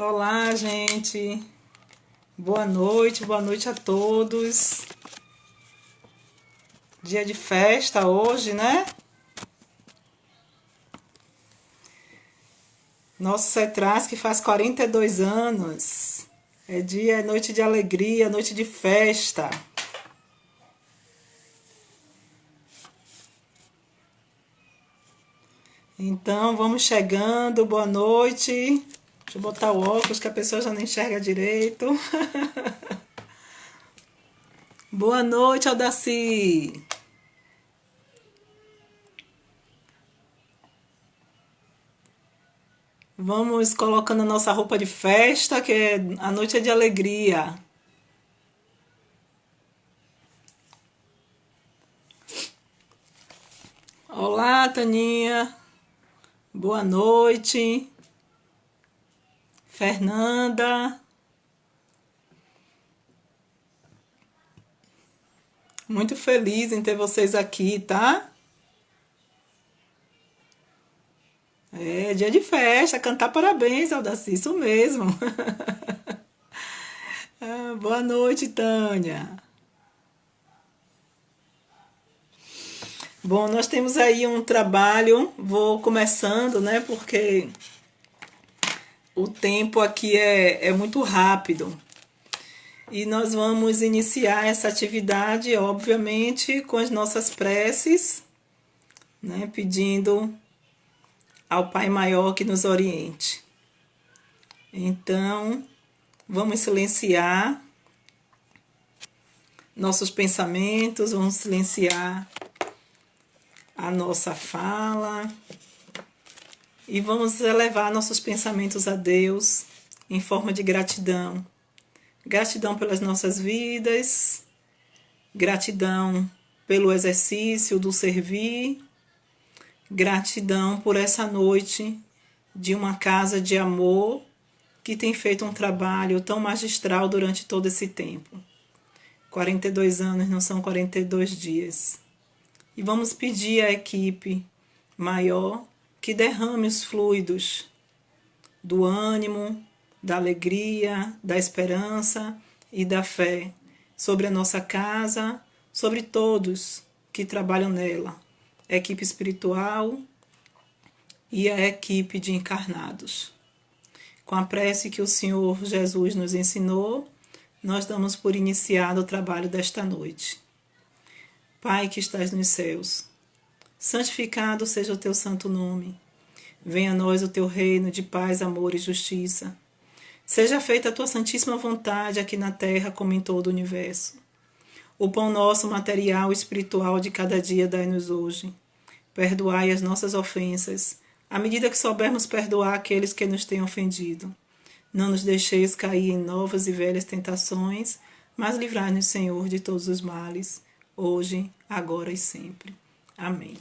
Olá, gente. Boa noite a todos. Dia de festa hoje, né? Nosso Cetras que faz 42 anos. É noite de alegria, noite de festa. Então, vamos chegando. Boa noite. Deixa eu botar o óculos que a pessoa já não enxerga direito. Boa noite, Aldaci. Vamos colocando a nossa roupa de festa, a noite é de alegria. Olá, Taninha. Boa noite. Fernanda. Muito feliz em ter vocês aqui, tá? É dia de festa, cantar parabéns, Aldaci, isso mesmo. Boa noite, Tânia. Bom, nós temos aí um trabalho, vou começando, né? Porque o tempo aqui é muito rápido. E nós vamos iniciar essa atividade, obviamente, com as nossas preces, né? Pedindo ao Pai Maior que nos oriente. Então, vamos silenciar nossos pensamentos, vamos silenciar a nossa fala e vamos elevar nossos pensamentos a Deus em forma de gratidão. Gratidão pelas nossas vidas, gratidão pelo exercício do servir, gratidão por essa noite de uma casa de amor que tem feito um trabalho tão magistral durante todo esse tempo. 42 anos não são 42 dias. E vamos pedir à equipe maior que derrame os fluidos do ânimo, da alegria, da esperança e da fé sobre a nossa casa, sobre todos que trabalham nela, a equipe espiritual e a equipe de encarnados. Com a prece que o Senhor Jesus nos ensinou, nós damos por iniciado o trabalho desta noite. Pai que estás nos céus, santificado seja o teu santo nome. Venha a nós o teu reino de paz, amor e justiça. Seja feita a tua santíssima vontade aqui na terra como em todo o universo. O pão nosso material e espiritual de cada dia dai-nos hoje. Perdoai as nossas ofensas, à medida que soubermos perdoar aqueles que nos têm ofendido. Não nos deixeis cair em novas e velhas tentações, mas livrai-nos, Senhor, de todos os males, hoje, agora e sempre. Amém.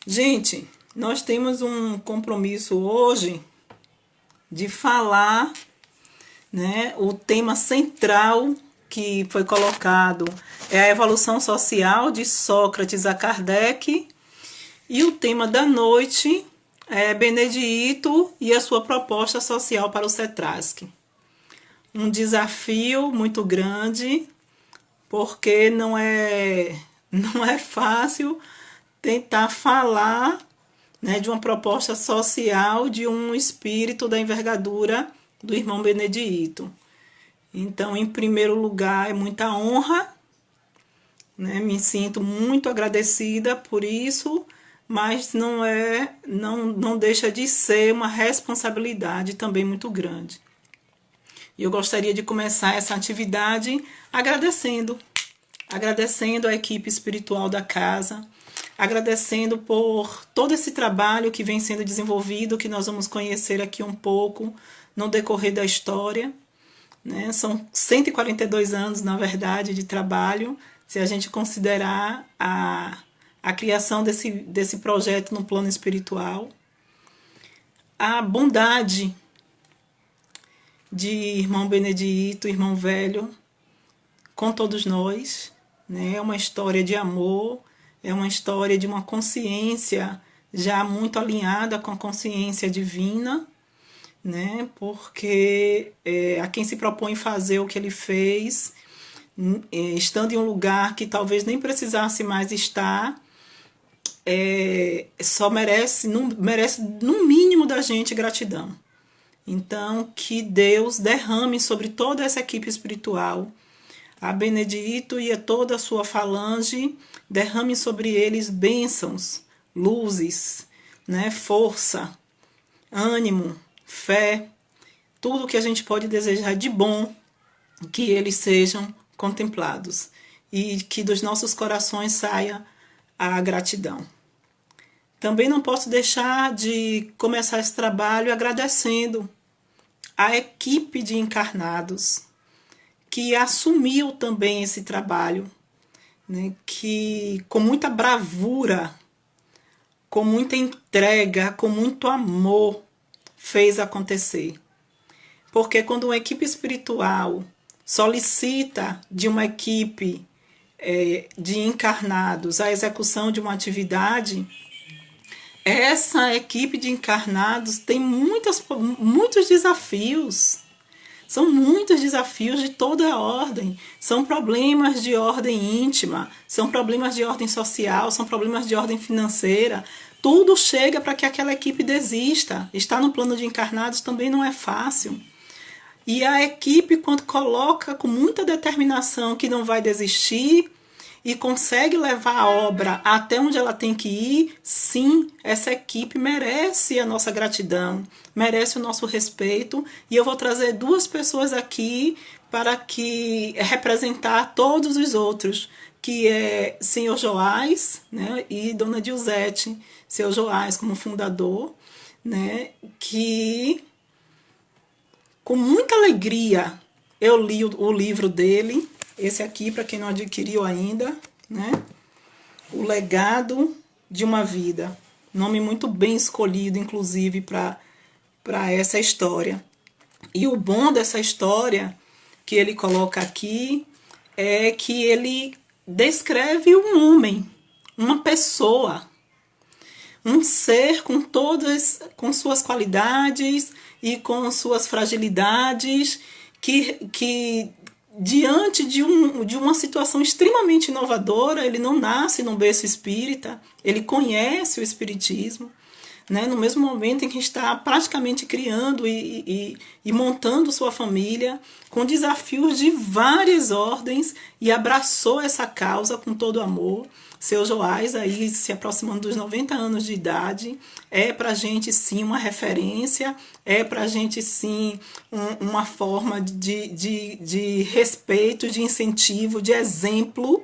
Gente, nós temos um compromisso hoje de falar, né, o tema central que foi colocado é a evolução social de Sócrates a Kardec, e o tema da noite é Benedito e a sua proposta social para o Cetrasc. Um desafio muito grande, porque não é fácil tentar falar, né, de uma proposta social de um espírito da envergadura do irmão Benedito. Então, em primeiro lugar, é muita honra, né, me sinto muito agradecida por isso, mas não deixa de ser uma responsabilidade também muito grande. E eu gostaria de começar essa atividade agradecendo a equipe espiritual da casa, agradecendo por todo esse trabalho que vem sendo desenvolvido, que nós vamos conhecer aqui um pouco no decorrer da história, né? São 142 anos, na verdade, de trabalho, se a gente considerar a criação desse projeto no plano espiritual. A bondade de irmão Benedito, irmão velho, com todos nós, né? É uma história de amor, é uma história de uma consciência já muito alinhada com a consciência divina, né? Porque a quem se propõe fazer o que ele fez, estando em um lugar que talvez nem precisasse mais estar, só merece no mínimo da gente gratidão. Então, que Deus derrame sobre toda essa equipe espiritual, a Benedito e a toda a sua falange, derrame sobre eles bênçãos, luzes, né, força, ânimo, fé, tudo que a gente pode desejar de bom, que eles sejam contemplados e que dos nossos corações saia a gratidão. Também não posso deixar de começar esse trabalho agradecendo a equipe de encarnados que assumiu também esse trabalho, né, que com muita bravura, com muita entrega, com muito amor, fez acontecer. Porque quando uma equipe espiritual solicita de uma equipe de encarnados a execução de uma atividade, essa equipe de encarnados tem muitos desafios. São muitos desafios de toda a ordem. São problemas de ordem íntima, são problemas de ordem social, são problemas de ordem financeira. Tudo chega para que aquela equipe desista. Estar no plano de encarnados também não é fácil. E a equipe, quando coloca com muita determinação que não vai desistir e consegue levar a obra até onde ela tem que ir, sim, essa equipe merece a nossa gratidão, merece o nosso respeito. E eu vou trazer duas pessoas aqui para que representar todos os outros, que é Senhor Joás, né, e Dona Dilzete. Senhor Joás como fundador, né, que com muita alegria eu li o livro dele, esse aqui, para quem não adquiriu ainda, né? O Legado de uma Vida. Nome muito bem escolhido, inclusive, para essa história. E o bom dessa história que ele coloca aqui é que ele descreve um homem, uma pessoa, um ser com suas qualidades e com suas fragilidades, que diante de uma situação extremamente inovadora, ele não nasce num berço espírita, ele conhece o espiritismo, né? No mesmo momento em que está praticamente criando e montando sua família, com desafios de várias ordens, e abraçou essa causa com todo amor. Seu Joás, aí se aproximando dos 90 anos de idade, é para a gente sim uma referência, é para a gente sim uma forma de respeito, de incentivo, de exemplo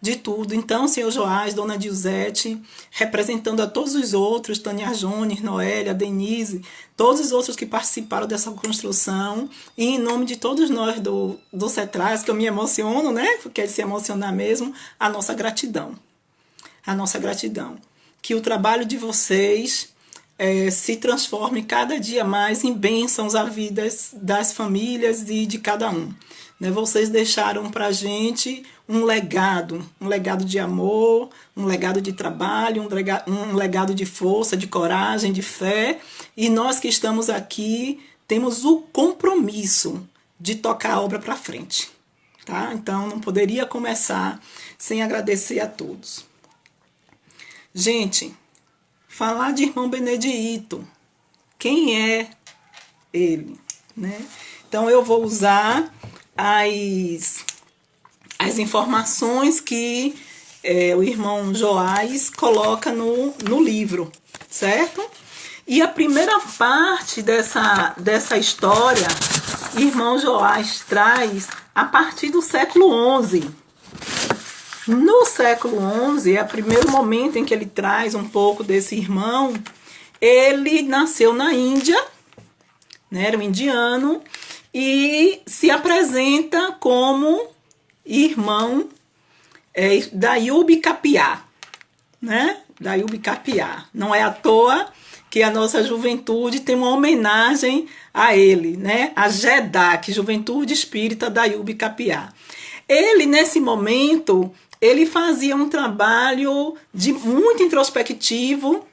de tudo. Então, Senhor Joás, Dona Dilzete, representando a todos os outros, Tânia Jones, Noélia, Denise, todos os outros que participaram dessa construção, e em nome de todos nós do CETRAS, que eu me emociono, né? Porque é de se emocionar mesmo, a nossa gratidão. A nossa gratidão. Que o trabalho de vocês se transforme cada dia mais em bênçãos à vida das famílias e de cada um. Né? Vocês deixaram para a gente um legado de amor, um legado de trabalho, um legado de força, de coragem, de fé, e nós que estamos aqui temos o compromisso de tocar a obra para frente. Tá? Então não poderia começar sem agradecer a todos. Gente, falar de irmão Benedito, quem é ele, né? Então eu vou usar as informações que o irmão Joás coloca no livro, certo? E a primeira parte dessa história, irmão Joás traz a partir do século XI. No século XI, é o primeiro momento em que ele traz um pouco desse irmão. Ele nasceu na Índia, né, era um indiano, e se apresenta como irmão da Yubi Capiá, né? Da Yubi Capiá. Não é à toa que a nossa juventude tem uma homenagem a ele, né? A JEDAC, Juventude Espírita da Yubi Capiá. Ele, nesse momento, ele fazia um trabalho muito introspectivo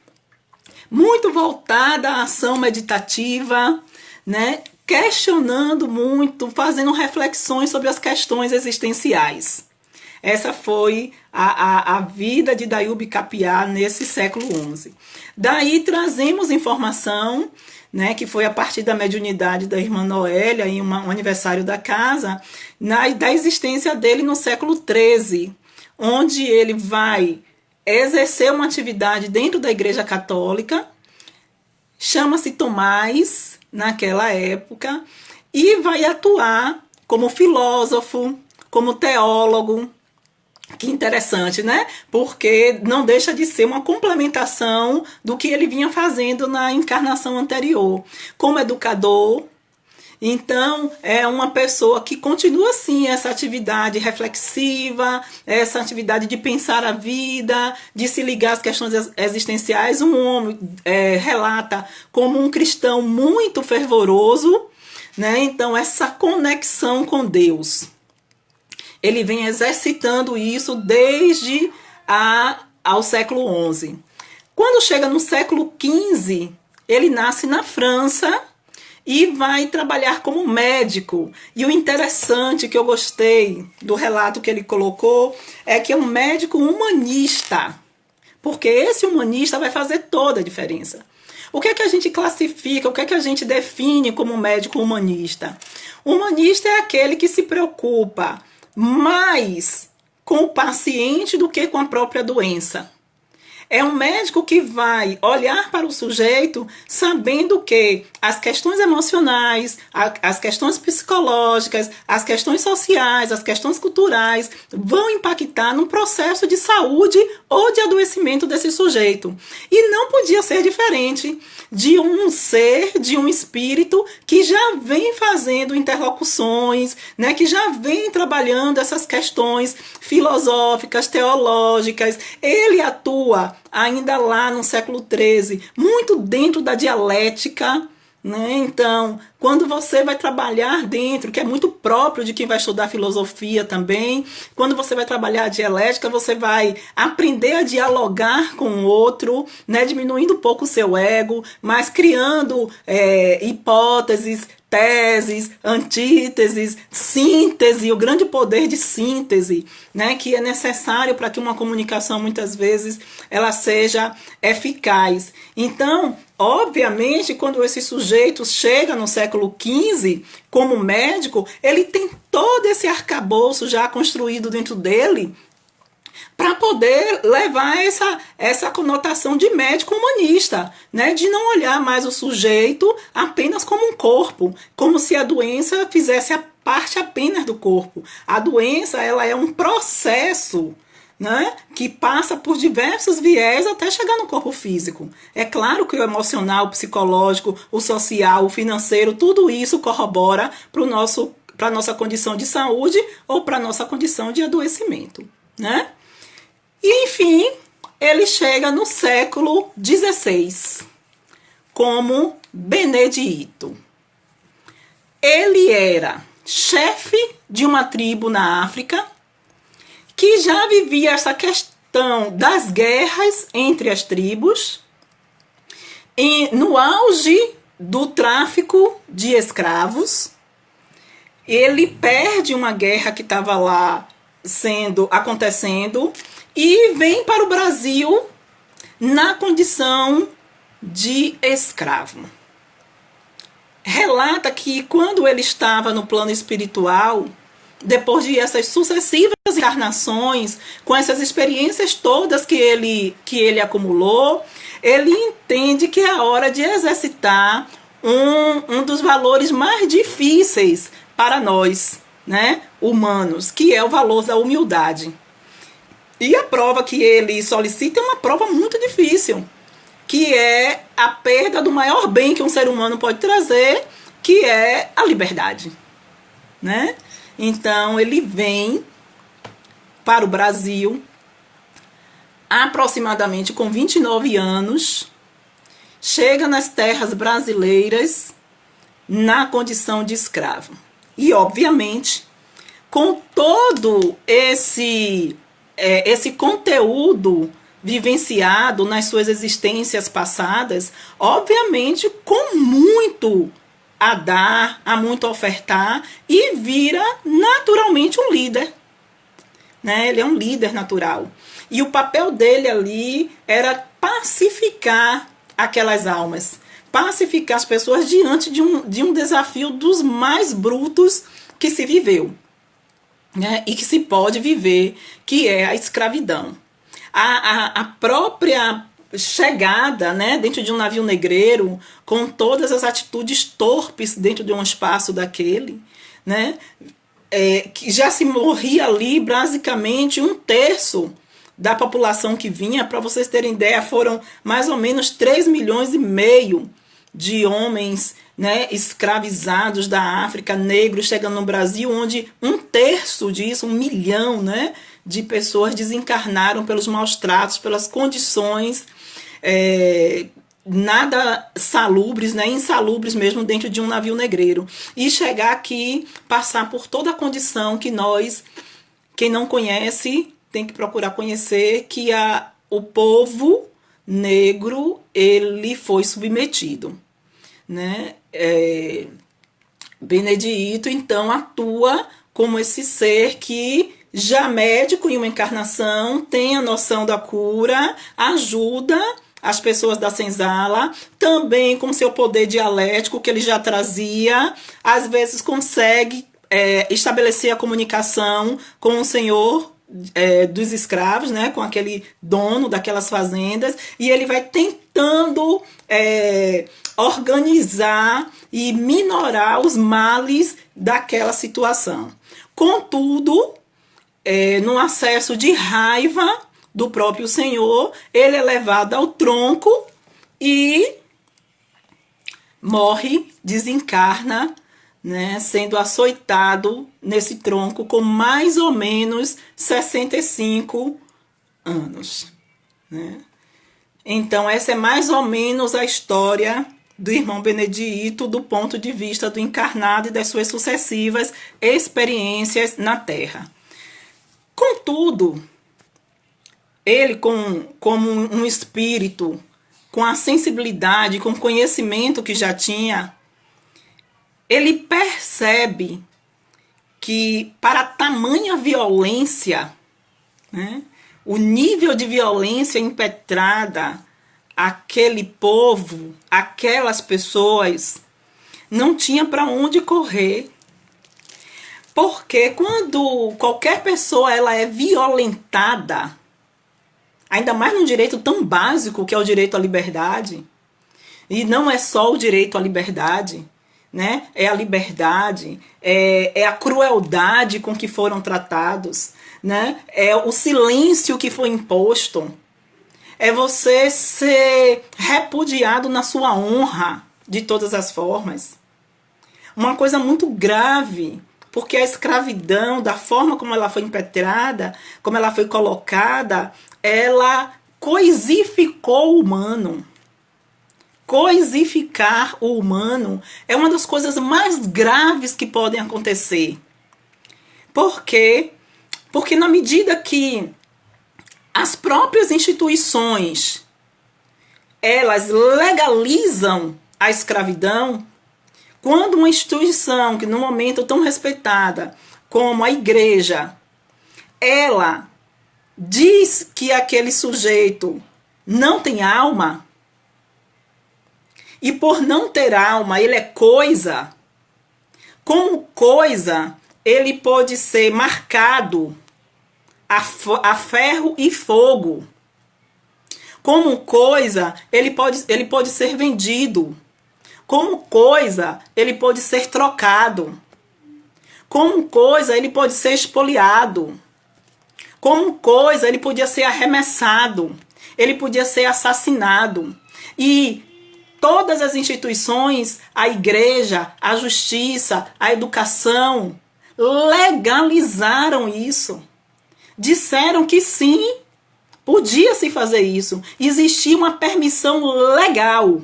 muito voltada à ação meditativa, né? Questionando muito, fazendo reflexões sobre as questões existenciais. Essa foi a vida de Dayub Capiá nesse século XI. Daí trazemos informação, né, que foi a partir da mediunidade da irmã Noélia, em um aniversário da casa, da existência dele no século XIII, onde ele vai exercer uma atividade dentro da Igreja Católica, chama-se Tomás, naquela época, e vai atuar como filósofo, como teólogo. Que interessante, né? Porque não deixa de ser uma complementação do que ele vinha fazendo na encarnação anterior. Como educador, então é uma pessoa que continua assim essa atividade reflexiva, essa atividade de pensar a vida, de se ligar às questões existenciais. Um homem relata como um cristão muito fervoroso, né? Então essa conexão com Deus. Ele vem exercitando isso desde ao século XI. Quando chega no século XV, ele nasce na França e vai trabalhar como médico. E o interessante que eu gostei do relato que ele colocou é que é um médico humanista, porque esse humanista vai fazer toda a diferença. O que é que a gente classifica, o que é que a gente define como médico humanista? O humanista é aquele que se preocupa mais com o paciente do que com a própria doença. É um médico que vai olhar para o sujeito sabendo que as questões emocionais, as questões psicológicas, as questões sociais, as questões culturais vão impactar no processo de saúde ou de adoecimento desse sujeito. E não podia ser diferente de um ser, de um espírito que já vem fazendo interlocuções, né, que já vem trabalhando essas questões filosóficas, teológicas. Ele atua ainda lá no século XIII, muito dentro da dialética, né? Então, quando você vai trabalhar dentro, que é muito próprio de quem vai estudar filosofia também, quando você vai trabalhar a dialética, você vai aprender a dialogar com o outro, né? Diminuindo um pouco o seu ego, mas criando hipóteses, teses, antíteses, síntese, o grande poder de síntese, né, que é necessário para que uma comunicação, muitas vezes, ela seja eficaz. Então, obviamente, quando esse sujeito chega no século XV, como médico, ele tem todo esse arcabouço já construído dentro dele, para poder levar essa conotação de médico humanista, né? De não olhar mais o sujeito apenas como um corpo, como se a doença fizesse a parte apenas do corpo. A doença, ela é um processo, né, que passa por diversos viés até chegar no corpo físico. É claro que o emocional, o psicológico, o social, o financeiro, tudo isso corrobora para a nossa condição de saúde ou para a nossa condição de adoecimento, né? E, enfim, ele chega no século XVI como Benedito. Ele era chefe de uma tribo na África que já vivia essa questão das guerras entre as tribos, no auge do tráfico de escravos. Ele perde uma guerra que estava lá acontecendo e vem para o Brasil na condição de escravo. Relata que quando ele estava no plano espiritual, depois de essas sucessivas encarnações, com essas experiências todas que ele acumulou, ele entende que é a hora de exercitar um dos valores mais difíceis para nós, né, humanos, que é o valor da humildade. E a prova que ele solicita é uma prova muito difícil, que é a perda do maior bem que um ser humano pode trazer, que é a liberdade, né? Então ele vem para o Brasil aproximadamente com 29 anos, chega nas terras brasileiras na condição de escravo. E, obviamente, com todo esse conteúdo vivenciado nas suas existências passadas, obviamente com muito a dar, há muito a ofertar, e vira naturalmente um líder, né? Ele é um líder natural. E o papel dele ali era pacificar aquelas almas, pacificar as pessoas diante de um desafio dos mais brutos que se viveu, né? E que se pode viver, que é a escravidão. A própria chegada, né, dentro de um navio negreiro, com todas as atitudes torpes dentro de um espaço daquele, né, que já se morria ali basicamente 1/3 da população que vinha. Para vocês terem ideia, foram mais ou menos 3,5 milhões de homens, né, escravizados da África, negros, chegando no Brasil, onde 1/3 disso, 1 milhão, né, de pessoas desencarnaram pelos maus tratos, pelas condições nada salubres, né, insalubres mesmo, dentro de um navio negreiro. E chegar aqui, passar por toda a condição que nós, quem não conhece, tem que procurar conhecer, que o povo negro, ele foi submetido, né? Benedito, então, atua como esse ser que, já médico em uma encarnação, tem a noção da cura, ajuda as pessoas da senzala, também com seu poder dialético que ele já trazia, às vezes consegue estabelecer a comunicação com o senhor dos escravos, né, com aquele dono daquelas fazendas, e ele vai tentando organizar e minorar os males daquela situação. Contudo, num acesso de raiva do próprio Senhor, ele é levado ao tronco e morre, desencarna, né, sendo açoitado nesse tronco com mais ou menos 65 anos. Né? Então, essa é mais ou menos a história do irmão Benedito do ponto de vista do encarnado e das suas sucessivas experiências na Terra. Contudo, ele, como um espírito, com a sensibilidade, com o conhecimento que já tinha, ele percebe que, para tamanha violência, né, o nível de violência impetrada, aquele povo, aquelas pessoas, não tinha para onde correr. Porque quando qualquer pessoa ela é violentada, ainda mais num direito tão básico que é o direito à liberdade, e não é só o direito à liberdade, né? É a liberdade, é a crueldade com que foram tratados, né? É o silêncio que foi imposto, é você ser repudiado na sua honra de todas as formas. Uma coisa muito grave, porque a escravidão, da forma como ela foi impetrada, como ela foi colocada, ela coisificou o humano. Coisificar o humano é uma das coisas mais graves que podem acontecer. Por quê? Porque na medida que as próprias instituições, elas legalizam a escravidão, quando uma instituição que no momento tão respeitada como a igreja, ela diz que aquele sujeito não tem alma, e por não ter alma ele é coisa, como coisa ele pode ser marcado a ferro e fogo. Como coisa, ele pode ser vendido. Como coisa, ele pode ser trocado. Como coisa, ele pode ser espoliado. Como coisa, ele podia ser arremessado. Ele podia ser assassinado. E todas as instituições, a igreja, a justiça, a educação, legalizaram isso. Disseram que sim, podia se fazer isso. Existia uma permissão legal.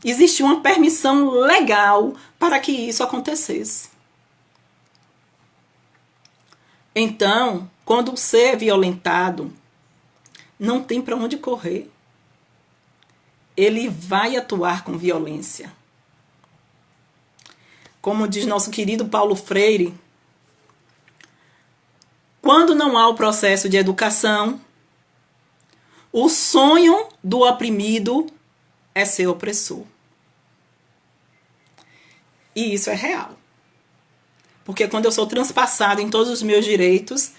Existia uma permissão legal para que isso acontecesse. Então, quando o ser é violentado, não tem para onde correr. Ele vai atuar com violência. Como diz nosso querido Paulo Freire, quando não há o processo de educação, o sonho do oprimido é ser opressor. E isso é real. Porque quando eu sou transpassada em todos os meus direitos,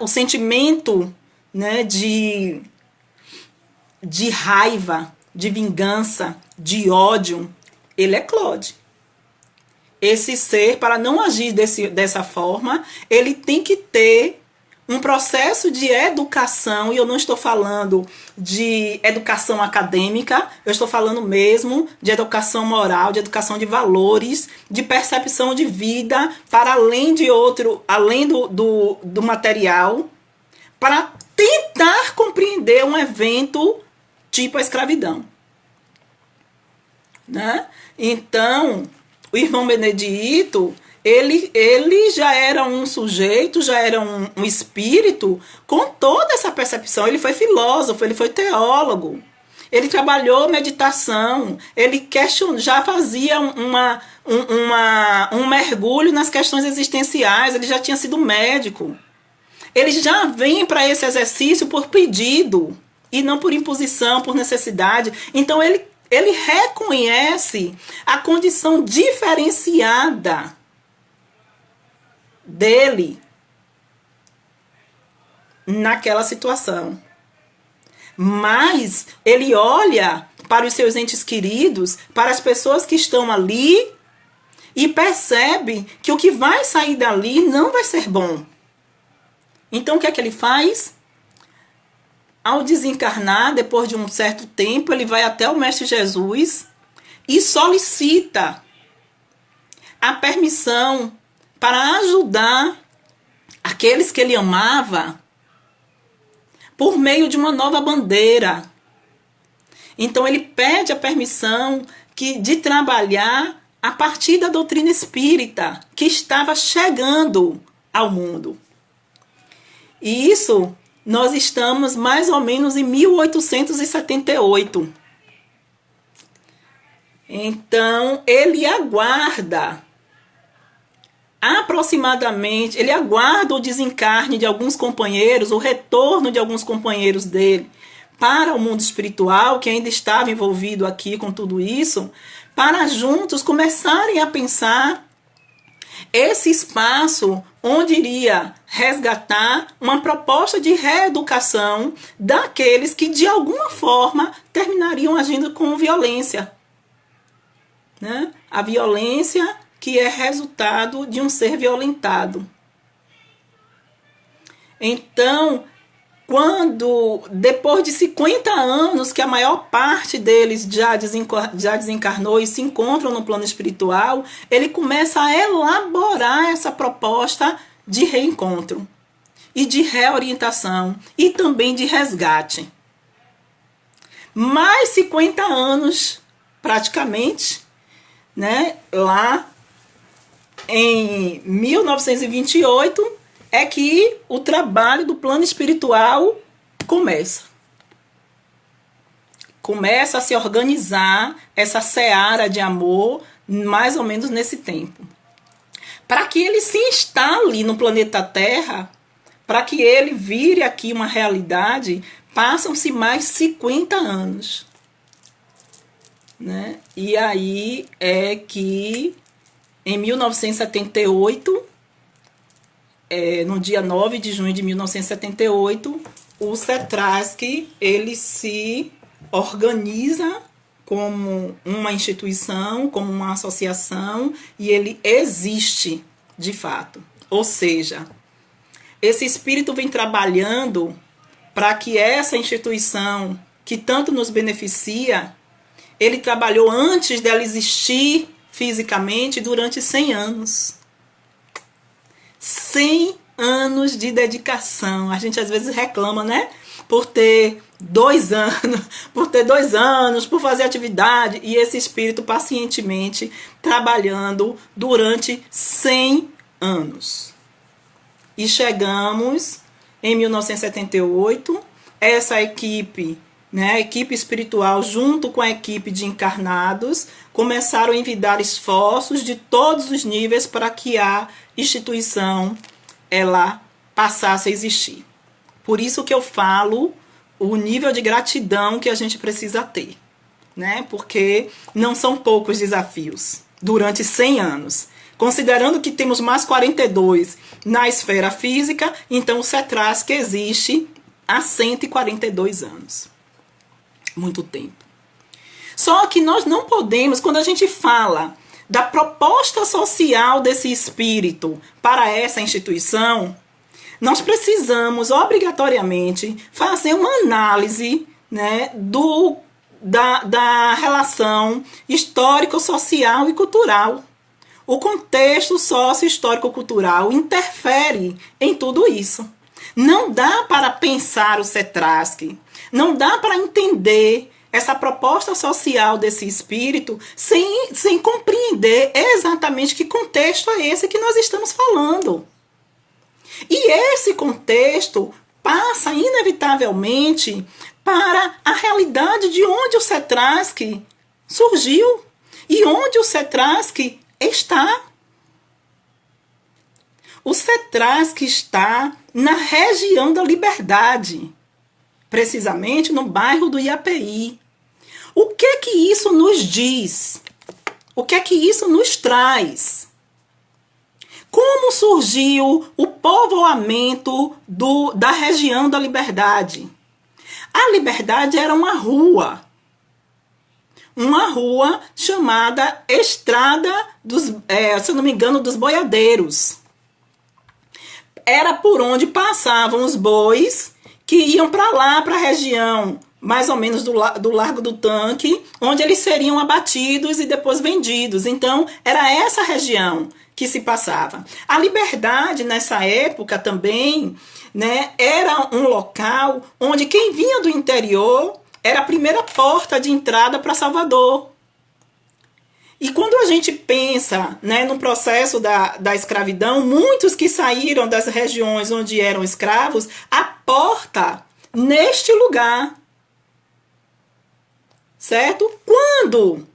o sentimento, né, de raiva, de vingança, de ódio, ele eclode. Esse ser, para não agir dessa forma, ele tem que ter um processo de educação, e eu não estou falando de educação acadêmica, eu estou falando mesmo de educação moral, de educação de valores, de percepção de vida, para além de além do material, para tentar compreender um evento tipo a escravidão. Né? Então, o irmão Benedito, ele já era um sujeito, já era um espírito com toda essa percepção. Ele foi filósofo, ele foi teólogo, ele trabalhou meditação, ele já fazia um mergulho nas questões existenciais, ele já tinha sido médico. Ele já vem para esse exercício por pedido e não por imposição, por necessidade. Então ele reconhece a condição diferenciada dele naquela situação. Mas ele olha para os seus entes queridos, para as pessoas que estão ali, e percebe que o que vai sair dali não vai ser bom. Então o que é que ele faz? Ao desencarnar, depois de um certo tempo, ele vai até o Mestre Jesus e solicita a permissão para ajudar aqueles que ele amava por meio de uma nova bandeira. Então ele pede a permissão de trabalhar a partir da doutrina espírita que estava chegando ao mundo. E isso nós estamos mais ou menos em 1878. Então ele aguarda aproximadamente, ele aguarda o desencarne de alguns companheiros, o retorno de alguns companheiros dele para o mundo espiritual, que ainda estava envolvido aqui com tudo isso, para juntos começarem a pensar esse espaço onde iria resgatar uma proposta de reeducação daqueles que de alguma forma terminariam agindo com violência. Né? A violência que é resultado de um ser violentado. Então, depois de 50 anos, que a maior parte deles já desencarnou e se encontram no plano espiritual, ele começa a elaborar essa proposta de reencontro e de reorientação e também de resgate. Mais 50 anos, praticamente, né, lá em 1928, é que o trabalho do plano espiritual começa. Começa a se organizar essa seara de amor, mais ou menos nesse tempo. Para que ele se instale no planeta Terra, para que ele vire aqui uma realidade, passam-se mais 50 anos. Né? E aí é que em 1978, no dia 9 de junho de 1978, o CETRASC, ele se organiza como uma instituição, como uma associação, e ele existe de fato. Ou seja, esse espírito vem trabalhando para que essa instituição, que tanto nos beneficia, ele trabalhou antes dela existir fisicamente durante 100 anos. 100 anos de dedicação. A gente às vezes reclama, né? Por ter 2 anos, por fazer atividade. E esse espírito pacientemente trabalhando durante 100 anos. E chegamos em 1978. essa equipe, né, a equipe espiritual, junto com a equipe de encarnados, começaram a envidar esforços de todos os níveis para que a instituição ela passasse a existir. Por isso que eu falo o nível de gratidão que a gente precisa ter, né? Porque não são poucos desafios durante 100 anos. Considerando que temos mais 42 na esfera física, então o CETRASC existe há 142 anos. Muito tempo. Só que nós não podemos, quando a gente fala da proposta social desse espírito para essa instituição, nós precisamos obrigatoriamente fazer uma análise, né, da relação histórico-social e cultural. O contexto socio-histórico-cultural interfere em tudo isso. Não dá para pensar o CETRASC, não dá para entender essa proposta social desse espírito sem compreender exatamente que contexto é esse que nós estamos falando. E esse contexto passa inevitavelmente para a realidade de onde o CETRASC surgiu e onde o CETRASC está. O CETRASC está na região da Liberdade, precisamente no bairro do IAPI. O que que isso nos diz? O que é que isso nos traz? Como surgiu o povoamento da região da Liberdade? A Liberdade era uma rua chamada Estrada se eu não me engano, dos Boiadeiros. Era por onde passavam os bois que iam para lá, para a região mais ou menos do Largo do Tanque, onde eles seriam abatidos e depois vendidos. Então, era essa região que se passava. A Liberdade, nessa época também, né, era um local onde quem vinha do interior era a primeira porta de entrada para Salvador. E quando a gente pensa, né, no processo da escravidão, muitos que saíram das regiões onde eram escravos, a porta neste lugar. Certo? Quando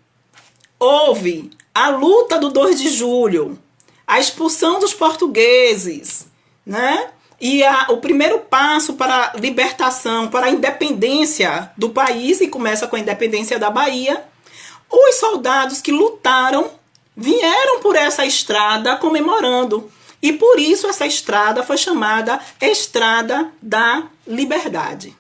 houve a luta do 2 de julho, a expulsão dos portugueses, né? E o primeiro passo para a libertação, para a independência do país, e começa com a independência da Bahia, os soldados que lutaram vieram por essa estrada comemorando. E por isso essa estrada foi chamada Estrada da Liberdade.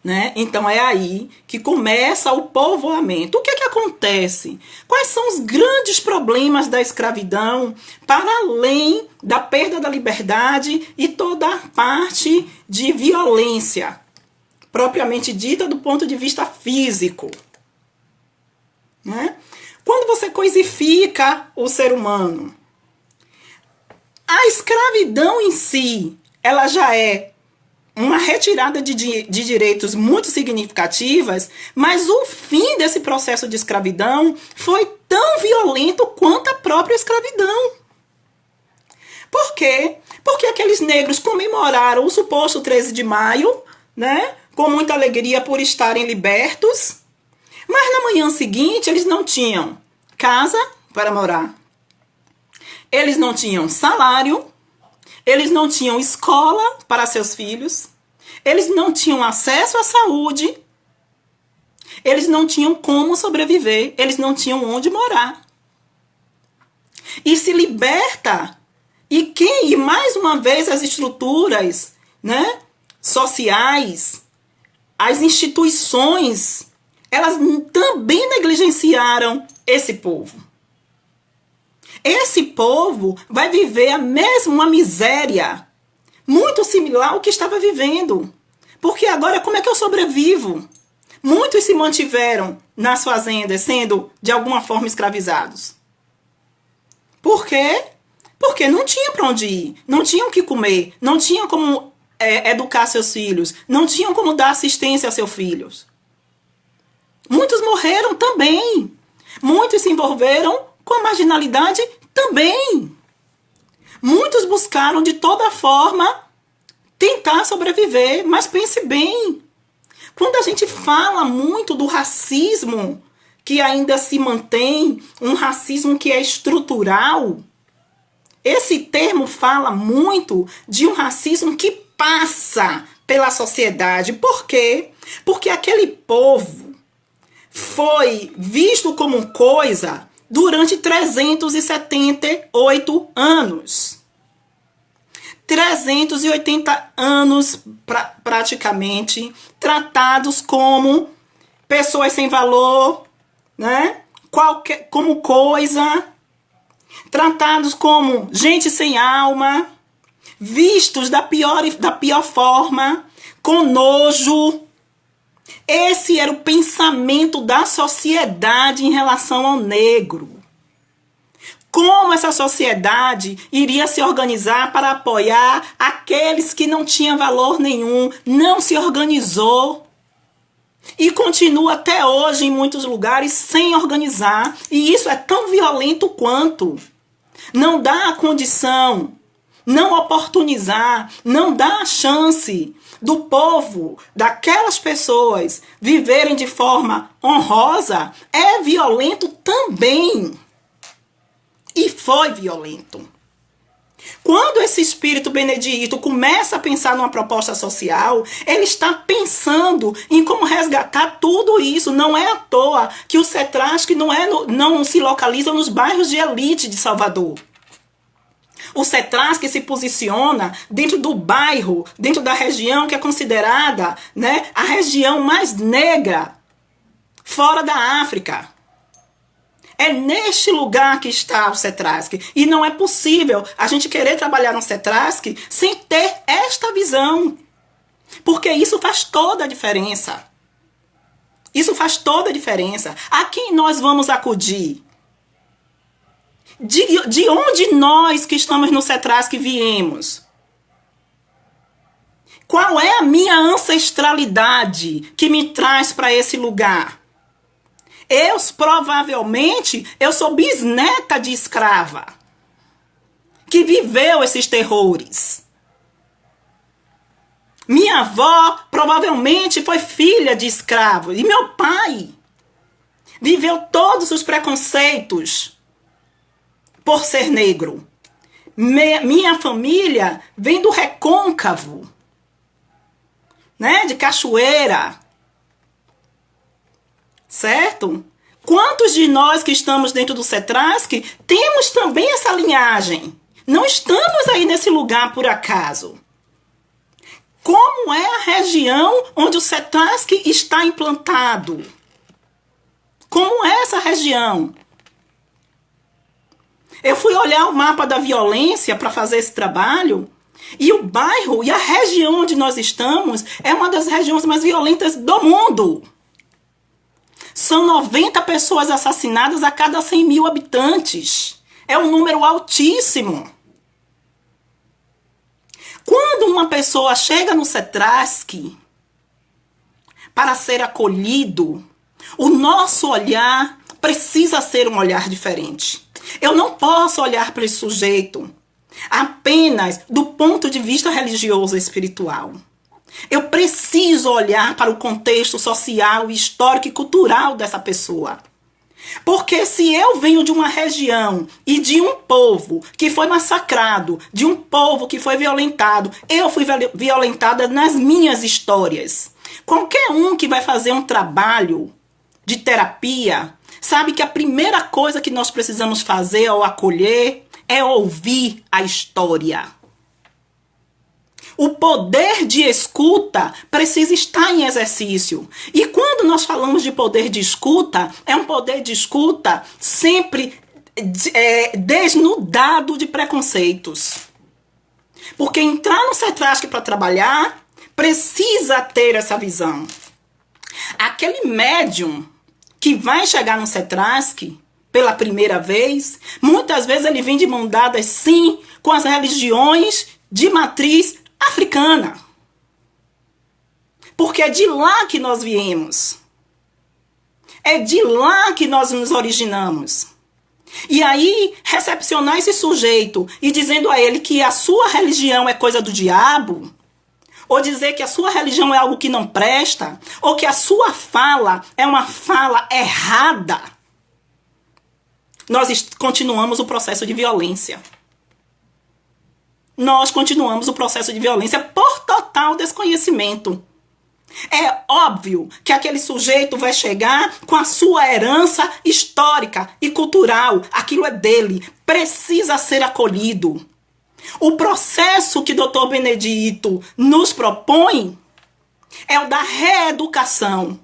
Né? Então é aí que começa o povoamento. O que é que acontece? Quais são os grandes problemas da escravidão, para além da perda da liberdade e toda a parte de violência, propriamente dita do ponto de vista físico? Né? Quando você coisifica o ser humano, a escravidão em si, ela já é uma retirada de direitos muito significativas, mas o fim desse processo de escravidão foi tão violento quanto a própria escravidão. Por quê? Porque aqueles negros comemoraram o suposto 13 de maio, né, com muita alegria por estarem libertos, mas na manhã seguinte eles não tinham casa para morar, eles não tinham salário, eles não tinham escola para seus filhos, eles não tinham acesso à saúde, eles não tinham como sobreviver, eles não tinham onde morar. E se liberta, e mais uma vez as estruturas, né, sociais, as instituições, elas também negligenciaram esse povo. Esse povo vai viver a mesma miséria, muito similar ao que estava vivendo. Porque agora, como é que eu sobrevivo? Muitos se mantiveram nas fazendas, sendo de alguma forma escravizados. Por quê? Porque não tinha para onde ir, não tinham o que comer, não tinham como educar seus filhos, não tinham como dar assistência aos seus filhos. Muitos morreram também. Muitos se envolveram com a marginalidade também. Muitos buscaram de toda forma tentar sobreviver. Mas pense bem, quando a gente fala muito do racismo que ainda se mantém, um racismo que é estrutural, esse termo fala muito de um racismo que passa pela sociedade. Por quê? Porque aquele povo foi visto como coisa durante 378 anos. 380 anos praticamente tratados como pessoas sem valor, né? Como coisa, tratados como gente sem alma, vistos da pior forma, com nojo. Esse era o pensamento da sociedade em relação ao negro. Como essa sociedade iria se organizar para apoiar aqueles que não tinham valor nenhum, não se organizou. E continua até hoje em muitos lugares sem organizar. E isso é tão violento quanto. Não dá a condição, não oportunizar, não dá a chance do povo, daquelas pessoas, viverem de forma honrosa, é violento também. E foi violento. Quando esse espírito benedito começa a pensar numa proposta social, ele está pensando em como resgatar tudo isso. Não é à toa que o CETRASC não se localiza nos bairros de elite de Salvador. O CETRASC se posiciona dentro do bairro, dentro da região que é considerada, né, a região mais negra fora da África. É neste lugar que está o CETRASC. E não é possível a gente querer trabalhar no CETRASC sem ter esta visão. Porque isso faz toda a diferença. Isso faz toda a diferença. A quem nós vamos acudir? De onde nós que estamos no CETRASC viemos? Qual é a minha ancestralidade que me traz para esse lugar? Provavelmente, eu sou bisneta de escrava, que viveu esses terrores. Minha avó provavelmente foi filha de escravo. E meu pai viveu todos os preconceitos por ser negro. Minha família vem do Recôncavo, né? De Cachoeira. Certo? Quantos de nós que estamos dentro do CETRASC temos também essa linhagem? Não estamos aí nesse lugar por acaso. Como é a região onde o CETRASC está implantado? Como é essa região? Eu fui olhar o mapa da violência para fazer esse trabalho e o bairro e a região onde nós estamos é uma das regiões mais violentas do mundo. São 90 pessoas assassinadas a cada 100 mil habitantes. É um número altíssimo. Quando uma pessoa chega no CETRASC para ser acolhido, o nosso olhar precisa ser um olhar diferente. Eu não posso olhar para esse sujeito apenas do ponto de vista religioso e espiritual. Eu preciso olhar para o contexto social, histórico e cultural dessa pessoa. Porque se eu venho de uma região e de um povo que foi massacrado, de um povo que foi violentado, eu fui violentada nas minhas histórias. Qualquer um que vai fazer um trabalho de terapia sabe que a primeira coisa que nós precisamos fazer ao acolher é ouvir a história. O poder de escuta precisa estar em exercício. E quando nós falamos de poder de escuta, é um poder de escuta sempre desnudado de preconceitos. Porque entrar no CETRASC para trabalhar precisa ter essa visão. Aquele médium que vai chegar no CETRASC pela primeira vez, muitas vezes ele vem de mão dada, sim, com as religiões de matriz africana. Porque é de lá que nós viemos. É de lá que nós nos originamos. E aí, recepcionar esse sujeito e dizendo a ele que a sua religião é coisa do diabo, ou dizer que a sua religião é algo que não presta, ou que a sua fala é uma fala errada, nós continuamos o processo de violência. Nós continuamos o processo de violência por total desconhecimento. É óbvio que aquele sujeito vai chegar com a sua herança histórica e cultural. Aquilo é dele, precisa ser acolhido. O processo que Dr. Benedito nos propõe é o da reeducação.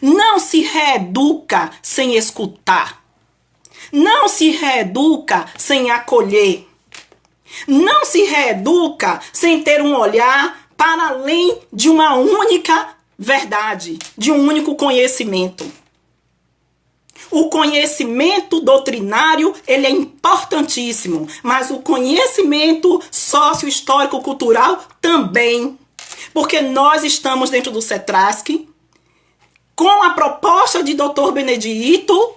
Não se reeduca sem escutar. Não se reeduca sem acolher. Não se reeduca sem ter um olhar para além de uma única verdade, de um único conhecimento. O conhecimento doutrinário, ele é importantíssimo, mas o conhecimento sócio-histórico-cultural também. Porque nós estamos dentro do CETRASC com a proposta de Dr. Benedito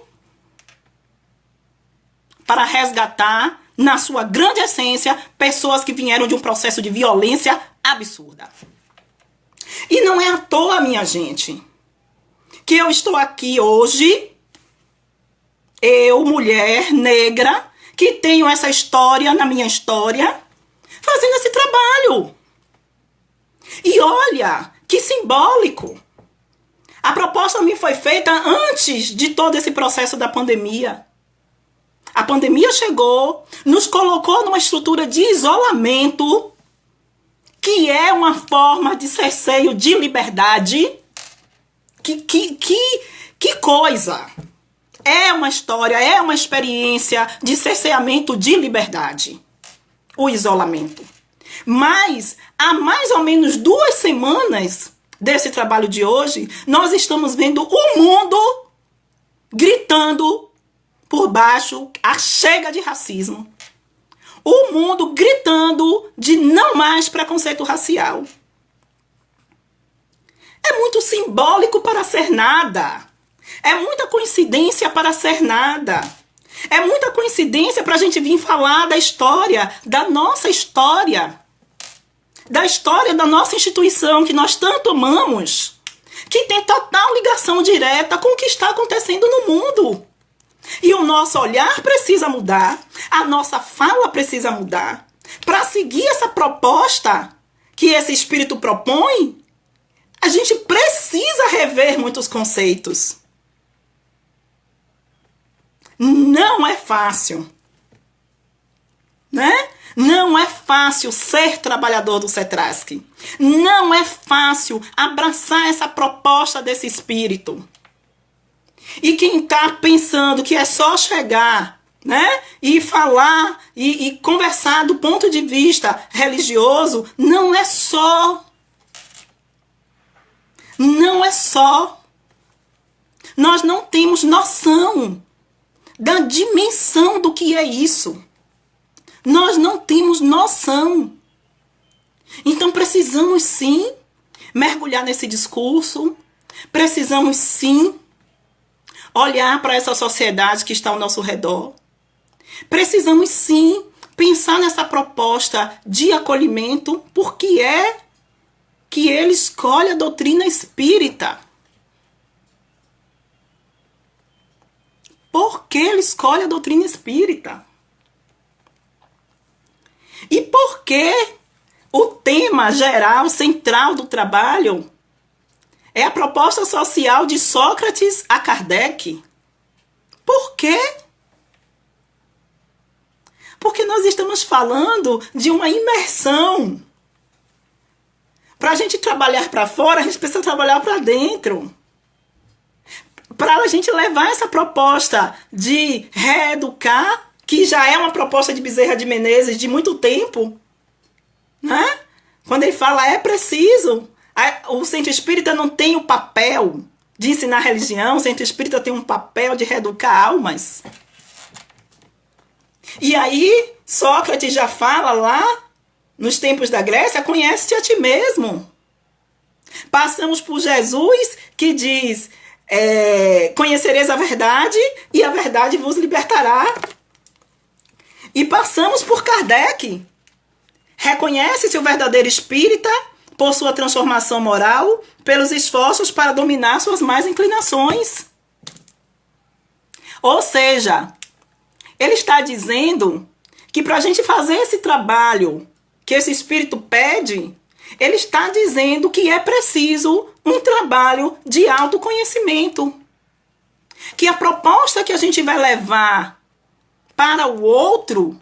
para resgatar, na sua grande essência, pessoas que vieram de um processo de violência absurda. E não é à toa, minha gente, que eu estou aqui hoje, eu, mulher negra, que tenho essa história na minha história, fazendo esse trabalho. E olha, que simbólico. A proposta me foi feita antes de todo esse processo da pandemia. A pandemia chegou, nos colocou numa estrutura de isolamento, que é uma forma de cerceio de liberdade. Que coisa! É uma história, é uma experiência de cerceamento de liberdade. O isolamento. Mas, há mais ou menos 2 semanas desse trabalho de hoje, nós estamos vendo o mundo gritando por baixo a chega de racismo. O mundo gritando de não mais preconceito racial. É muito simbólico para ser nada. É muita coincidência para ser nada. É muita coincidência para a gente vir falar da história, da nossa história. Da história da nossa instituição, que nós tanto amamos. Que tem total ligação direta com o que está acontecendo no mundo. E o nosso olhar precisa mudar, a nossa fala precisa mudar. Para seguir essa proposta que esse espírito propõe, a gente precisa rever muitos conceitos. Não é fácil, né? Não é fácil ser trabalhador do CETRASC. Não é fácil abraçar essa proposta desse espírito. E quem está pensando que é só chegar, né, e falar e conversar do ponto de vista religioso, não é só. Não é só. Nós não temos noção da dimensão do que é isso. Nós não temos noção. Então precisamos sim mergulhar nesse discurso, precisamos sim olhar para essa sociedade que está ao nosso redor. Precisamos sim pensar nessa proposta de acolhimento, porque é que ele escolhe a doutrina espírita. Por que ele escolhe a doutrina espírita? E por que o tema geral, central do trabalho é a proposta social de Sócrates a Kardec? Por quê? Porque nós estamos falando de uma imersão. Para a gente trabalhar para fora, a gente precisa trabalhar para dentro. Para a gente levar essa proposta de reeducar, que já é uma proposta de Bezerra de Menezes de muito tempo, né? Quando ele fala, é preciso. O centro espírita não tem o papel de ensinar religião, o centro espírita tem um papel de reeducar almas. E aí, Sócrates já fala lá, nos tempos da Grécia, conhece-te a ti mesmo. Passamos por Jesus, que diz, conhecereis a verdade e a verdade vos libertará. E passamos por Kardec. Reconhece-se o verdadeiro espírita por sua transformação moral, pelos esforços para dominar suas más inclinações. Ou seja, ele está dizendo que para a gente fazer esse trabalho que esse Espírito pede, ele está dizendo que é preciso um trabalho de autoconhecimento. Que a proposta que a gente vai levar para o outro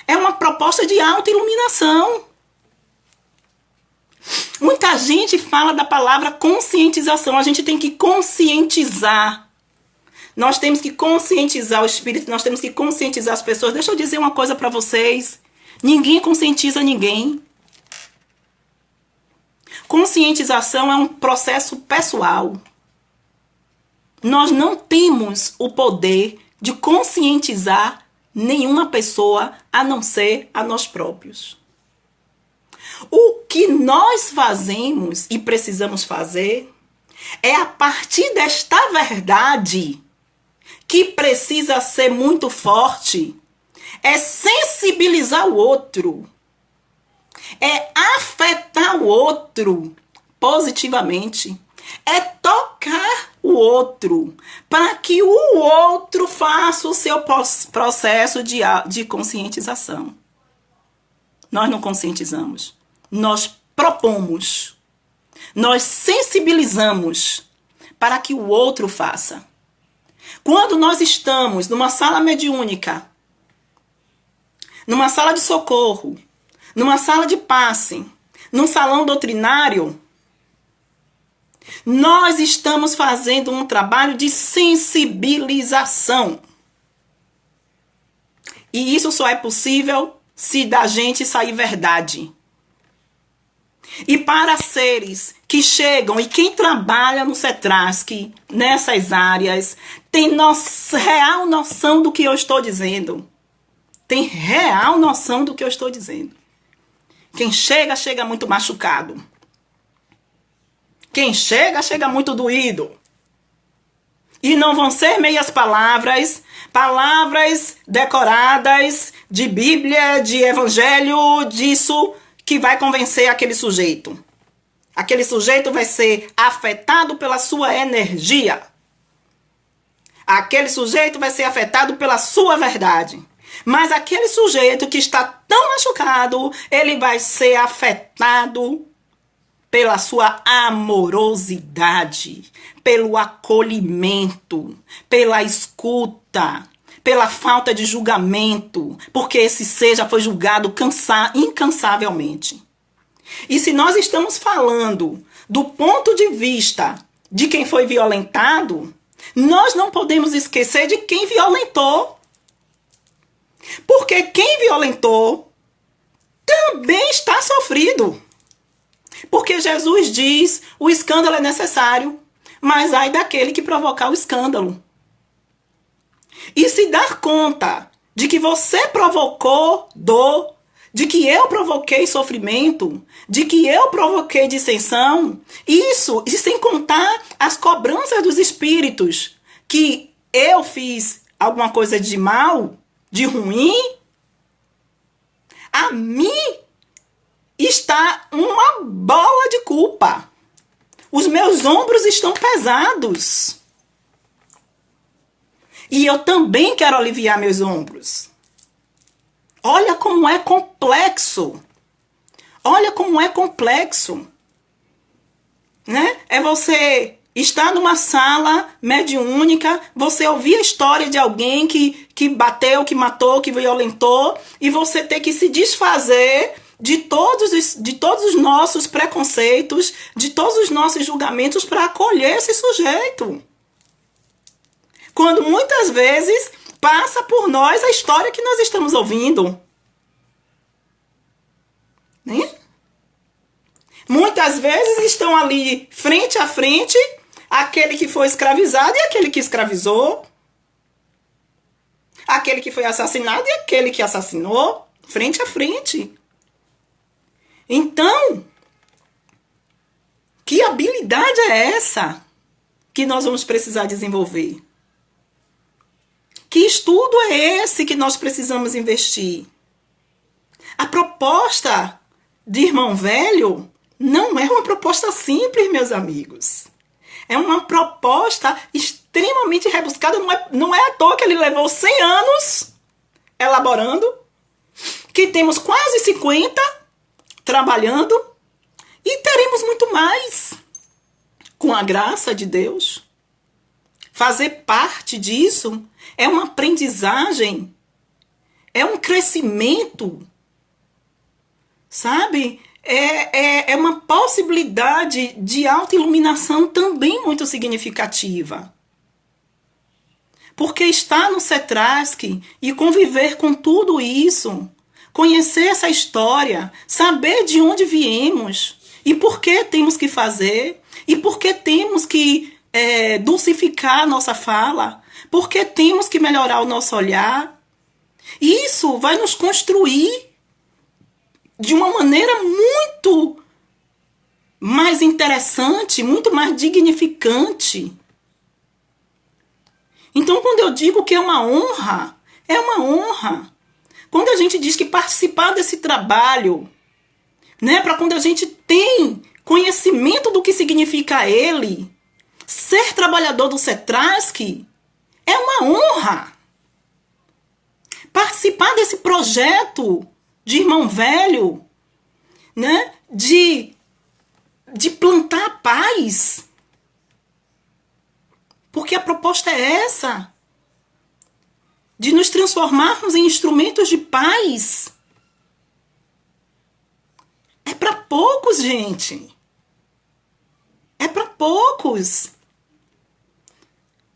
é uma proposta de autoiluminação. Muita gente fala da palavra conscientização. A gente tem que conscientizar. Nós temos que conscientizar o espírito, nós temos que conscientizar as pessoas. Deixa eu dizer uma coisa para vocês. Ninguém conscientiza ninguém. Conscientização é um processo pessoal. Nós não temos o poder de conscientizar nenhuma pessoa a não ser a nós próprios. O que nós fazemos e precisamos fazer é, a partir desta verdade que precisa ser muito forte, é sensibilizar o outro, é afetar o outro positivamente, é tocar o outro, para que o outro faça o seu processo de conscientização. Nós não conscientizamos, nós propomos, nós sensibilizamos para que o outro faça. Quando nós estamos numa sala mediúnica, numa sala de socorro, numa sala de passe, num salão doutrinário, nós estamos fazendo um trabalho de sensibilização. E isso só é possível se da gente sair verdade. E para seres que chegam, e quem trabalha no CETRASC, nessas áreas, tem real noção do que eu estou dizendo. Tem real noção do que eu estou dizendo. Quem chega, chega muito machucado. Quem chega, chega muito doído. E não vão ser meias palavras, palavras decoradas de Bíblia, de Evangelho, disso que vai convencer aquele sujeito. Aquele sujeito vai ser afetado pela sua energia. Aquele sujeito vai ser afetado pela sua verdade. Mas aquele sujeito que está tão machucado, ele vai ser afetado pela sua amorosidade, pelo acolhimento, pela escuta, pela falta de julgamento, porque esse ser já foi julgado incansavelmente. E se nós estamos falando do ponto de vista de quem foi violentado, nós não podemos esquecer de quem violentou. Porque quem violentou também está sofrido. Porque Jesus diz, o escândalo é necessário, mas ai daquele que provocar o escândalo. E se dar conta de que você provocou dor, de que eu provoquei sofrimento, de que eu provoquei dissensão, isso, e sem contar as cobranças dos espíritos, que eu fiz alguma coisa de mal, de ruim, a mim está uma bola de culpa. Os meus ombros estão pesados. E eu também quero aliviar meus ombros. Olha como é complexo. Olha como é complexo. Né? É você estar numa sala mediúnica, você ouvir a história de alguém que bateu, que matou, que violentou, e você ter que se desfazer de todos os nossos preconceitos, de todos os nossos julgamentos para acolher esse sujeito. Quando muitas vezes passa por nós a história que nós estamos ouvindo. Né? Muitas vezes estão ali frente a frente aquele que foi escravizado e aquele que escravizou. Aquele que foi assassinado e aquele que assassinou. Frente a frente. Então, que habilidade é essa que nós vamos precisar desenvolver? Que estudo é esse que nós precisamos investir? A proposta de Irmão Velho não é uma proposta simples, meus amigos. É uma proposta extremamente rebuscada. Não é à toa que ele levou 100 anos elaborando, que temos quase 50 trabalhando e teremos muito mais com a graça de Deus. Fazer parte disso é uma aprendizagem, é um crescimento, sabe? É uma possibilidade de autoiluminação também muito significativa. Porque estar no CETRASC e conviver com tudo isso, conhecer essa história, saber de onde viemos e por que temos que fazer, e por que temos que dulcificar a nossa fala, por que temos que melhorar o nosso olhar, isso vai nos construir de uma maneira muito mais interessante, muito mais dignificante. Então, quando eu digo que é uma honra, é uma honra. Quando a gente diz que participar desse trabalho, né, para quando a gente tem conhecimento do que significa ele, ser trabalhador do CETRASC é uma honra. Participar desse projeto de irmão velho, né, de plantar paz. Porque a proposta é essa, de nos transformarmos em instrumentos de paz. É para poucos, gente. É para poucos.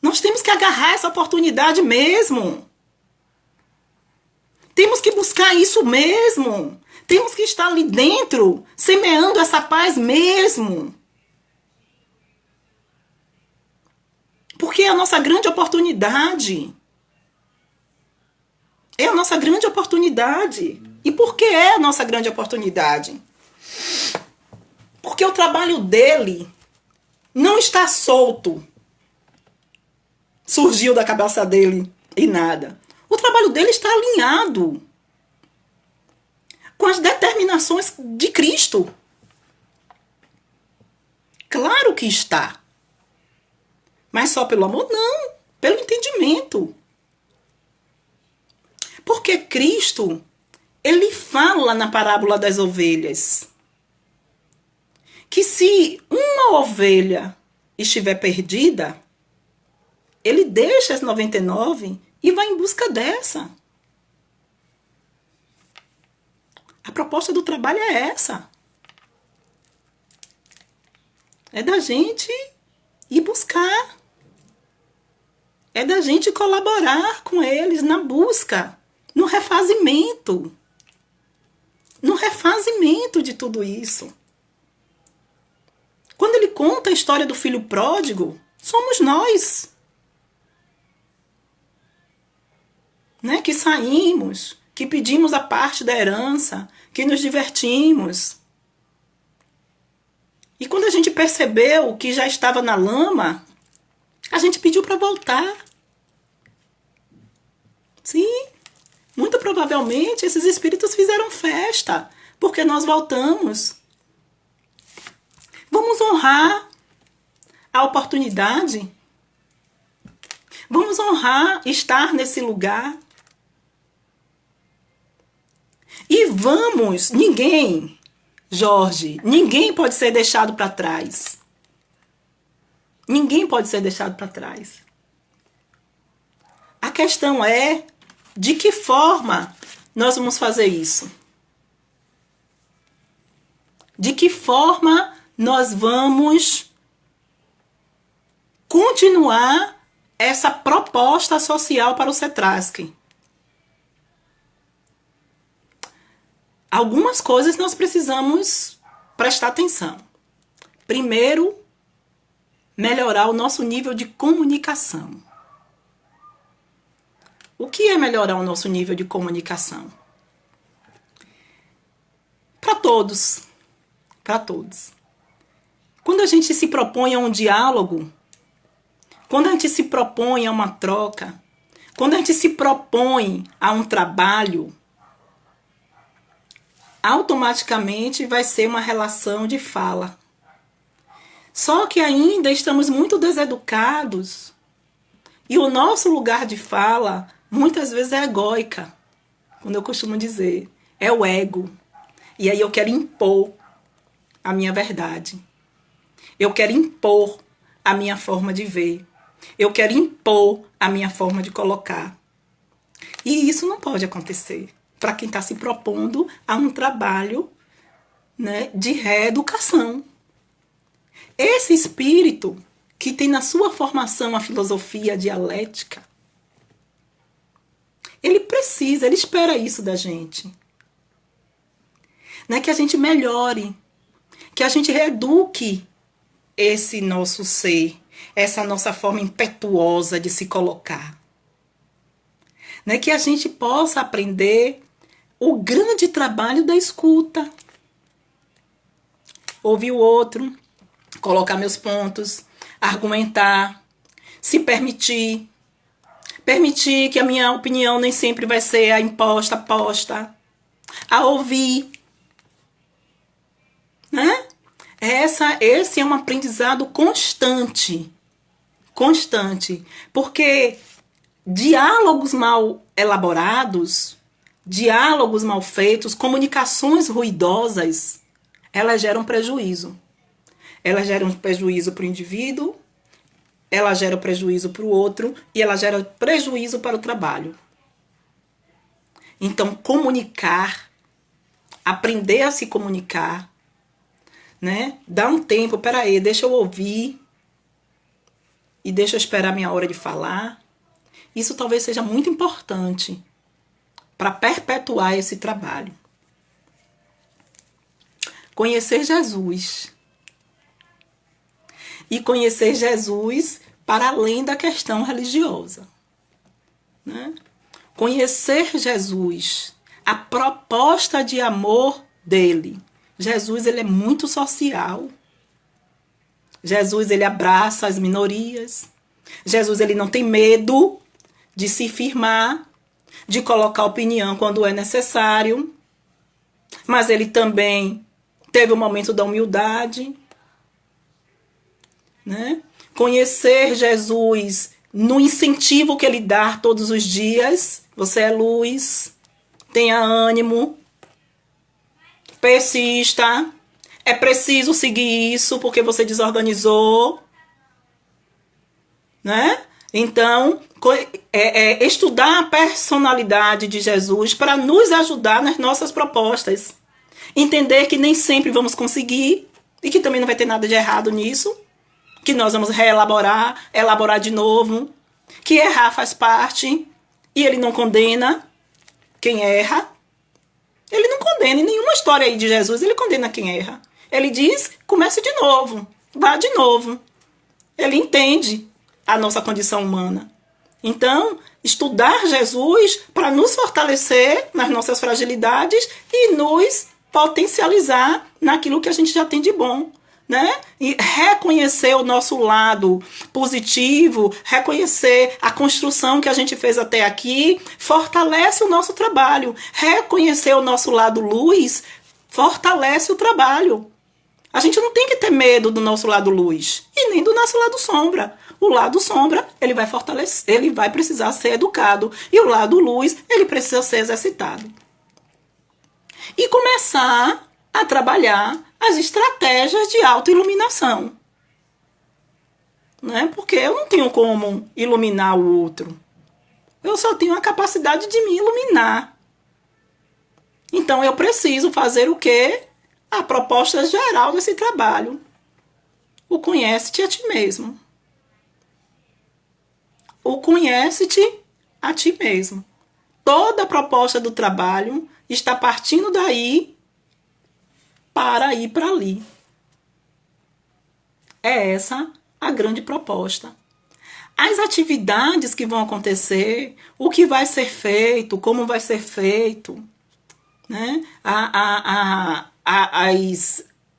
Nós temos que agarrar essa oportunidade mesmo. Temos que buscar isso mesmo. Temos que estar ali dentro, semeando essa paz mesmo. Porque é a nossa grande oportunidade. É a nossa grande oportunidade. E por que é a nossa grande oportunidade? Porque o trabalho dele não está solto. Surgiu da cabeça dele e nada. O trabalho dele está alinhado com as determinações de Cristo. Claro que está. Mas só pelo amor? Não. Pelo entendimento. Porque Cristo, ele fala na parábola das ovelhas que se uma ovelha estiver perdida, ele deixa as 99 e vai em busca dessa. A proposta do trabalho é essa. É da gente ir buscar. É da gente colaborar com eles na busca, no refazimento. No refazimento de tudo isso. Quando ele conta a história do filho pródigo, somos nós. Né? Que saímos, que pedimos a parte da herança, que nos divertimos. E quando a gente percebeu que já estava na lama, a gente pediu para voltar. Sim, muito provavelmente esses espíritos fizeram festa, porque nós voltamos. Vamos honrar a oportunidade. Vamos honrar estar nesse lugar. E vamos, ninguém, Jorge, ninguém pode ser deixado para trás. Ninguém pode ser deixado para trás. A questão é de que forma nós vamos fazer isso. De que forma nós vamos continuar essa proposta social para o CETRASC. Algumas coisas nós precisamos prestar atenção. Primeiro, melhorar o nosso nível de comunicação. O que é melhorar o nosso nível de comunicação? Para todos. Para todos. Quando a gente se propõe a um diálogo, quando a gente se propõe a uma troca, quando a gente se propõe a um trabalho, automaticamente vai ser uma relação de fala. Só que ainda estamos muito deseducados e o nosso lugar de fala muitas vezes é egóica, quando eu costumo dizer, é o ego. E aí eu quero impor a minha verdade. Eu quero impor a minha forma de ver. Eu quero impor a minha forma de colocar. E isso não pode acontecer para quem está se propondo a um trabalho, né, de reeducação. Esse espírito que tem na sua formação a filosofia dialética, ele espera isso da gente. Né? Que a gente melhore, que a gente reeduque esse nosso ser, essa nossa forma impetuosa de se colocar. Né? Que a gente possa aprender o grande trabalho da escuta. Ouvir o outro, colocar meus pontos, argumentar, se permitir. Permitir que a minha opinião nem sempre vai ser a imposta, posta. A ouvir. Né? Esse é um aprendizado constante. Constante. Porque diálogos mal elaborados, diálogos mal feitos, comunicações ruidosas, elas geram prejuízo. Elas geram prejuízo para o indivíduo, ela gera prejuízo para o outro e ela gera prejuízo para o trabalho. Então, comunicar, aprender a se comunicar, né? Dá um tempo, peraí, deixa eu ouvir e deixa eu esperar minha hora de falar. Isso talvez seja muito importante para perpetuar esse trabalho. Conhecer Jesus. E conhecer Jesus para além da questão religiosa. Né? Conhecer Jesus, a proposta de amor dele. Jesus, ele é muito social. Jesus, ele abraça as minorias. Jesus, ele não tem medo de se firmar, de colocar opinião quando é necessário. Mas ele também teve o momento da humildade. Né? Conhecer Jesus no incentivo que ele dá todos os dias. Você é luz, tenha ânimo, persista. É preciso seguir isso porque você desorganizou. Né? Então, estudar a personalidade de Jesus para nos ajudar nas nossas propostas. Entender que nem sempre vamos conseguir e que também não vai ter nada de errado nisso. Que nós vamos reelaborar, elaborar de novo, que errar faz parte, e ele não condena quem erra. Ele não condena, em nenhuma história aí de Jesus ele condena quem erra. Ele diz, comece de novo, vá de novo. Ele entende a nossa condição humana. Então, estudar Jesus para nos fortalecer nas nossas fragilidades e nos potencializar naquilo que a gente já tem de bom. Né? E reconhecer o nosso lado positivo, reconhecer a construção que a gente fez até aqui, fortalece o nosso trabalho. Reconhecer o nosso lado luz, fortalece o trabalho. A gente não tem que ter medo do nosso lado luz e nem do nosso lado sombra. O lado sombra, ele vai fortalecer, ele vai precisar ser educado. E o lado luz, ele precisa ser exercitado. E começar a trabalhar as estratégias de autoiluminação. Né? Porque eu não tenho como iluminar o outro. Eu só tenho a capacidade de me iluminar. Então eu preciso fazer o quê? A proposta geral desse trabalho. O conhece-te a ti mesmo. O conhece-te a ti mesmo. Toda a proposta do trabalho está partindo daí para ir para ali. É essa a grande proposta. As atividades que vão acontecer, o que vai ser feito, como vai ser feito, né?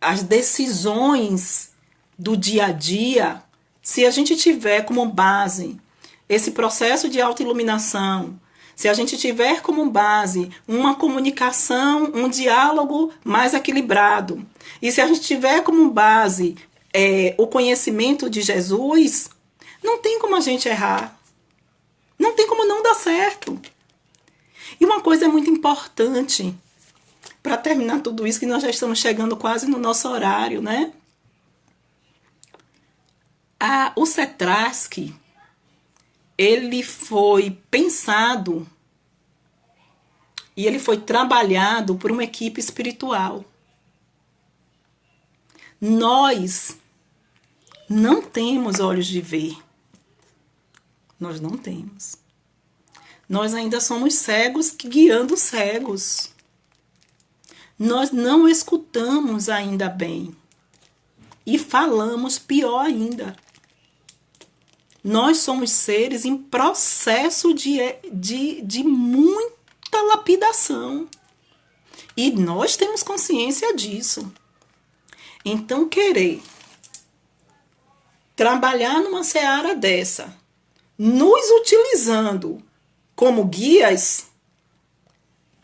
As decisões do dia a dia, se a gente tiver como base esse processo de autoiluminação, se a gente tiver como base uma comunicação, um diálogo mais equilibrado, e se a gente tiver como base o conhecimento de Jesus, não tem como a gente errar. Não tem como não dar certo. E uma coisa muito importante, para terminar tudo isso, que nós já estamos chegando quase no nosso horário, né? O Cetrasc, ele foi pensado e ele foi trabalhado por uma equipe espiritual. Nós não temos olhos de ver. Nós não temos. Nós ainda somos cegos guiando cegos. Nós não escutamos ainda bem. E falamos pior ainda. Nós somos seres em processo de muita lapidação. E nós temos consciência disso. Então, querer trabalhar numa seara dessa, nos utilizando como guias,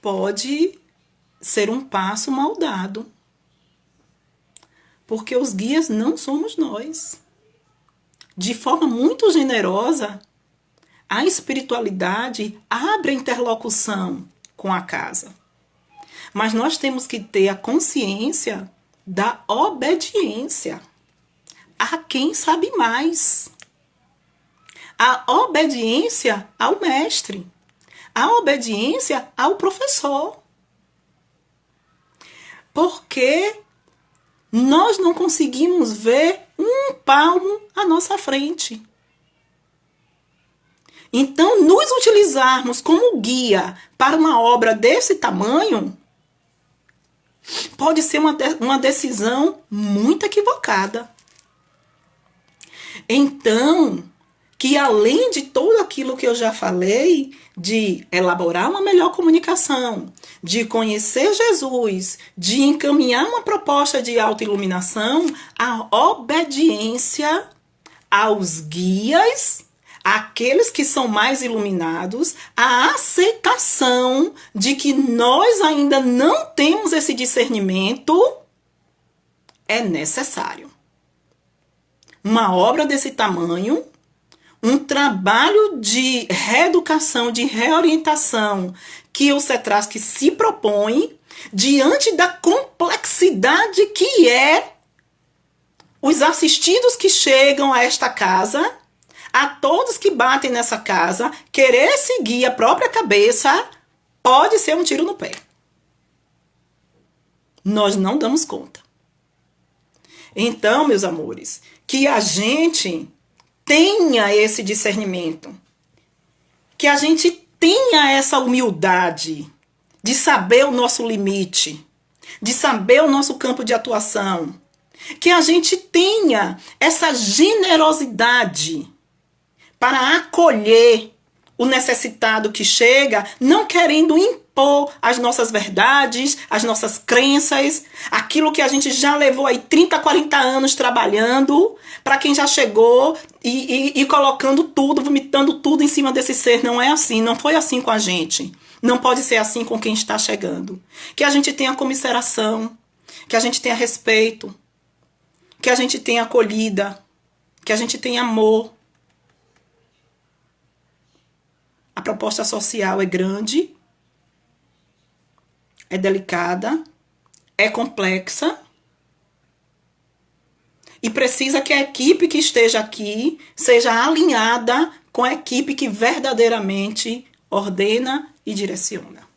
pode ser um passo mal dado. Porque os guias não somos nós. De forma muito generosa, a espiritualidade abre a interlocução com a casa. Mas nós temos que ter a consciência da obediência a quem sabe mais. A obediência ao mestre. A obediência ao professor. Porque nós não conseguimos ver um palmo à nossa frente. Então, nos utilizarmos como guia para uma obra desse tamanho, pode ser uma decisão muito equivocada. Então, que além de tudo aquilo que eu já falei, de elaborar uma melhor comunicação, de conhecer Jesus, de encaminhar uma proposta de autoiluminação, a obediência aos guias, aqueles que são mais iluminados, a aceitação de que nós ainda não temos esse discernimento, é necessário. Uma obra desse tamanho, um trabalho de reeducação, de reorientação que o Cetrasc se propõe diante da complexidade que é os assistidos que chegam a esta casa, a todos que batem nessa casa, querer seguir a própria cabeça, pode ser um tiro no pé. Nós não damos conta. Então, meus amores, que a gente tenha esse discernimento, que a gente tenha essa humildade de saber o nosso limite, de saber o nosso campo de atuação, que a gente tenha essa generosidade para acolher o necessitado que chega, não querendo impor as nossas verdades, as nossas crenças, aquilo que a gente já levou aí 30, 40 anos trabalhando, para quem já chegou e colocando tudo, vomitando tudo em cima desse ser. Não é assim, não foi assim com a gente. Não pode ser assim com quem está chegando. Que a gente tenha comiseração, que a gente tenha respeito, que a gente tenha acolhida, que a gente tenha amor. A proposta social é grande, é delicada, é complexa e precisa que a equipe que esteja aqui seja alinhada com a equipe que verdadeiramente ordena e direciona.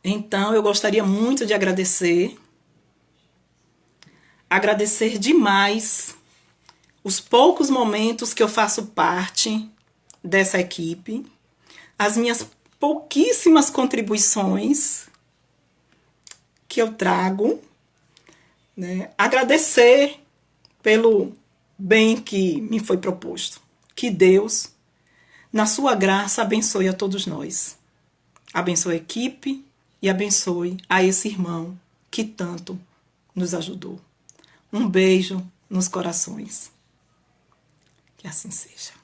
Então, eu gostaria muito de agradecer demais os poucos momentos que eu faço parte dessa equipe, as minhas pouquíssimas contribuições que eu trago, né? Agradecer pelo bem que me foi proposto. Que Deus, na sua graça, abençoe a todos nós. Abençoe a equipe e abençoe a esse irmão que tanto nos ajudou. Um beijo nos corações. Que assim seja.